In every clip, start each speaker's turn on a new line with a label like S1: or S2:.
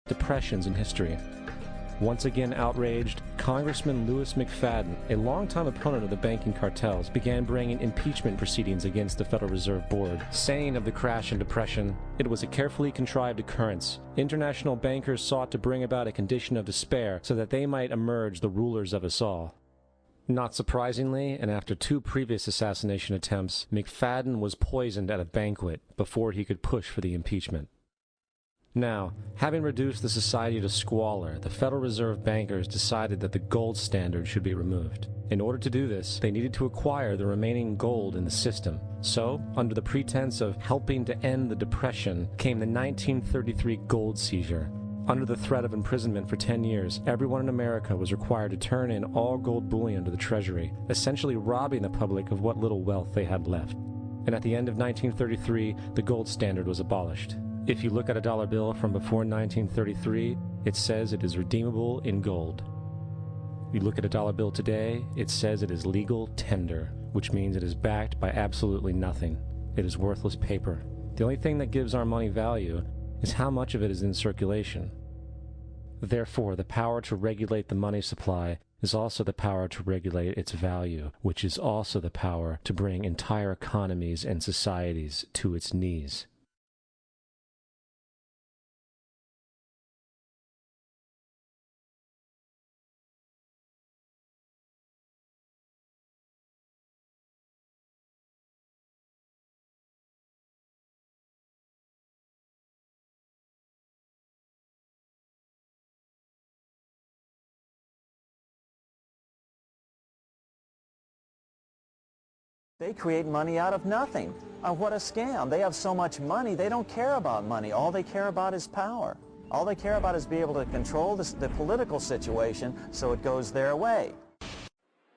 S1: depressions in history. Once again outraged, Congressman Louis McFadden, a longtime opponent of the banking cartels, began bringing impeachment proceedings against the Federal Reserve Board, saying of the crash and depression, "It was a carefully contrived occurrence. International bankers sought to bring about a condition of despair so that they might emerge the rulers of us all." Not surprisingly, and after 2 previous assassination attempts, McFadden was poisoned at a banquet before he could push for the impeachment. Now, having reduced the society to squalor, the Federal Reserve bankers decided that the gold standard should be removed. In order to do this, they needed to acquire the remaining gold in the system. So, under the pretense of helping to end the Depression, came the 1933 gold seizure. Under the threat of imprisonment for 10 years, everyone in America was required to turn in all gold bullion to the Treasury, essentially robbing the public of what little wealth they had left. And at the end of 1933, the gold standard was abolished. If you look at a dollar bill from before 1933, it says it is redeemable in gold. If you look at a dollar bill today, it says it is legal tender, which means it is backed by absolutely nothing. It is worthless paper. The only thing that gives our money value is how much of it is in circulation. Therefore, the power to regulate the money supply is also the power to regulate its value, which is also the power to bring entire economies and societies to its knees.
S2: They create money out of nothing. What a scam. They have so much money, they don't care about money. All they care about is power. All they care about is being able to control the political situation so it goes their way.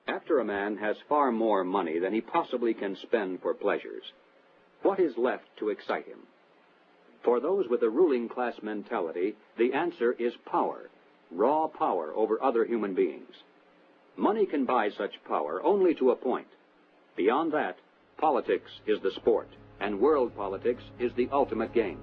S3: After a man has far more money than he possibly can spend for pleasures, what is left to excite him? For those with a ruling class mentality, the answer is power, raw power over other human beings. Money can buy such power only to a point. Beyond that, politics is the sport, and world politics is the ultimate game.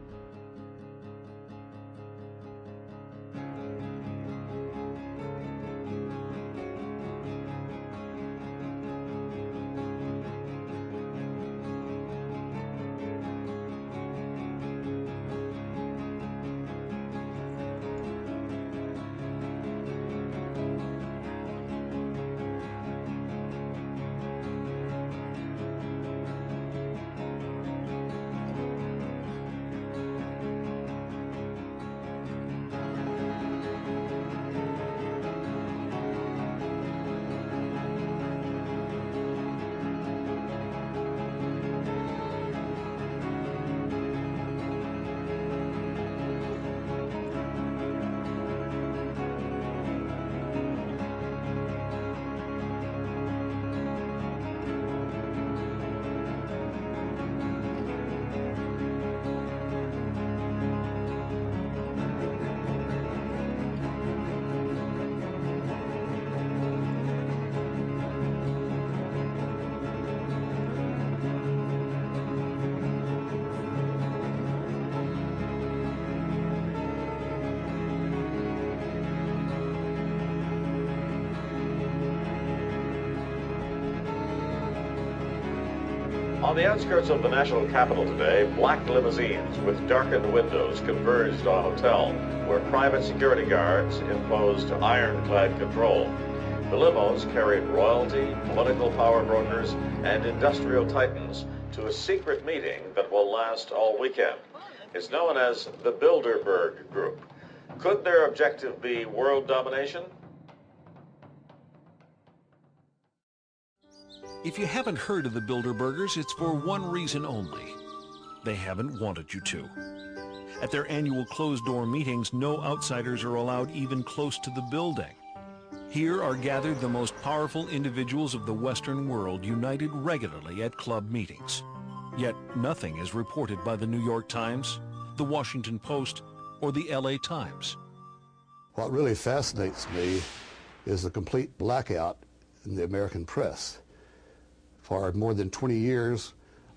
S4: On the outskirts of the national capital today, black limousines with darkened windows converged on a hotel where private security guards imposed ironclad control. The limos carried royalty, political power brokers, and industrial titans to a secret meeting that will last all weekend. It's known as the Bilderberg Group. Could their objective be world domination?
S5: If you haven't heard of the Bilderbergers, it's for one reason only. They haven't wanted you to. At their annual closed-door meetings, no outsiders are allowed even close to the building. Here are gathered the most powerful individuals of the Western world, united regularly at club meetings. Yet nothing is reported by the New York Times, the Washington Post, or the LA Times.
S6: What really fascinates me is the complete blackout in the American press. For more than 20 years,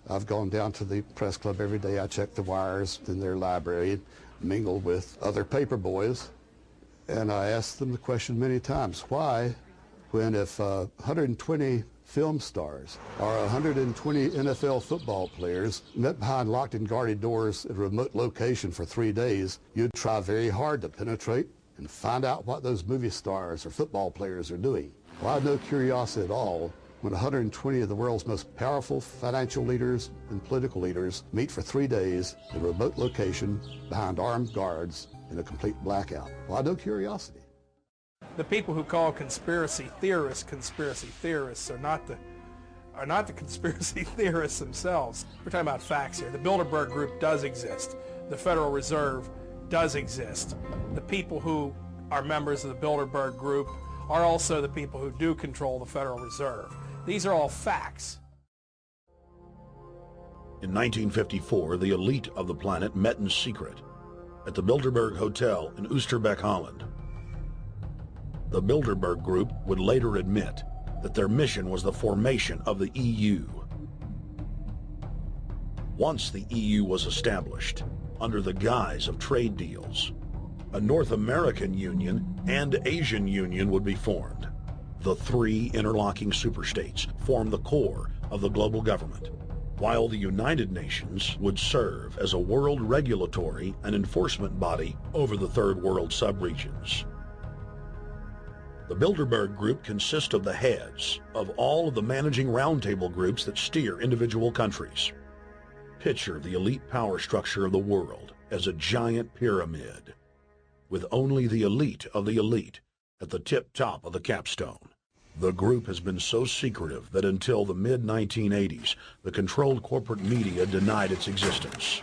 S6: I've gone down to the press club every day. I check the wires in their library. mingle with other paper boys, and I asked them the question many times, why, when if 120 film stars or 120 NFL football players met behind locked and guarded doors at a remote location for 3 days, you'd try very hard to penetrate and find out what those movie stars or football players are doing. Well, I had no curiosity at all when 120 of the world's most powerful financial leaders and political leaders meet for 3 days in a remote location behind armed guards in a complete blackout. Well, I had no curiosity.
S7: The people who call conspiracy theorists are not the conspiracy theorists themselves. We're talking about facts here. The Bilderberg Group does exist. The Federal Reserve does exist. The people who are members of the Bilderberg Group are also the people who do control the Federal Reserve. These are all facts.
S8: In 1954, the elite of the planet met in secret at the Bilderberg Hotel in Oosterbeek, Holland. The Bilderberg Group would later admit that their mission was the formation of the EU. Once the EU was established, under the guise of trade deals, a North American Union and Asian Union would be formed. The three interlocking superstates formed the core of the global government, while the United Nations would serve as a world regulatory and enforcement body over the Third World subregions. The Bilderberg Group consists of the heads of all of the managing roundtable groups that steer individual countries. Picture the elite power structure of the world as a giant pyramid, with only the elite of the elite at the tip-top of the capstone. The group has been so secretive that until the mid-1980s, the controlled corporate media denied its existence.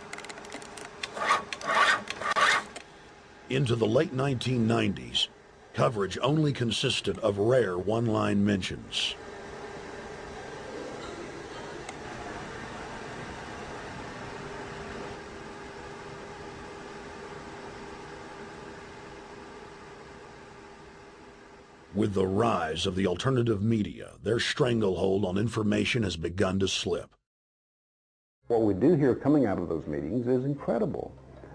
S8: Into the late 1990s, coverage only consisted of rare one-line mentions. With the rise of the alternative media, their stranglehold on information has begun to slip.
S9: What we do hear coming out of those meetings is incredible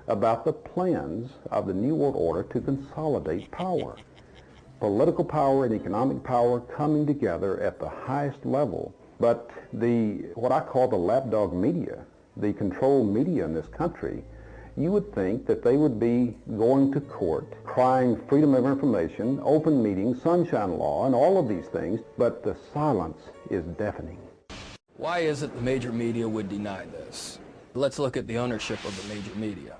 S9: about the plans of the New World Order to consolidate power. Political power and economic power coming together at the highest level. But what I call the lapdog media, the controlled media in this country, you would think that they would be going to court, crying freedom of information, open meetings, sunshine law, and all of these things, but the silence is deafening.
S10: Why is it the major media would deny this? Let's look at the ownership of the major media.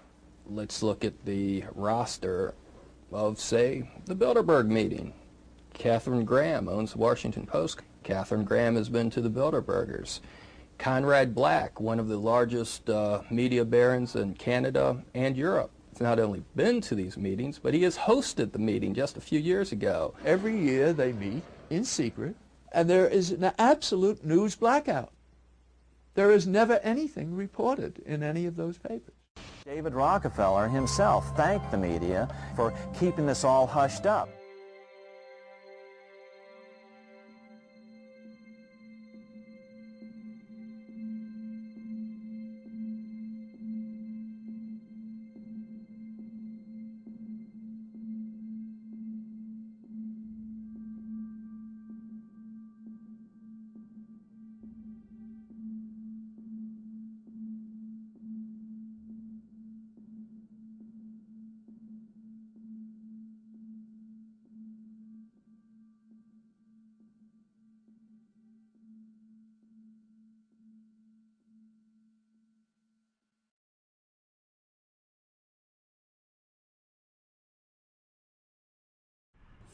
S10: Let's look at the roster of, say, the Bilderberg meeting. Katharine Graham owns the Washington Post. Katharine Graham has been to the Bilderbergers. Conrad Black, one of the largest media barons in Canada and Europe, has not only been to these meetings, but he has hosted the meeting just a few years ago.
S11: Every year they meet in secret, and there is an absolute news blackout. There is never anything reported in any of those papers.
S2: David Rockefeller himself thanked the media for keeping this all hushed up.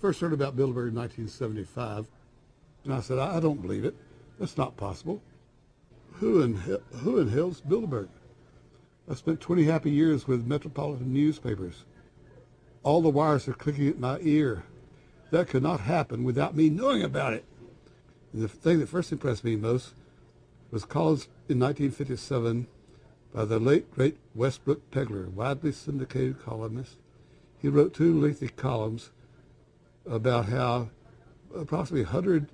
S6: First heard about Bilderberg in 1975, and I said, I don't believe it. That's not possible. Who in hell's Bilderberg? I spent 20 happy years with metropolitan newspapers. All the wires are clicking at my ear. That could not happen without me knowing about it. And the thing that first impressed me most was columns in 1957 by the late, great Westbrook Pegler, widely syndicated columnist. He wrote 2 lengthy columns about how approximately 100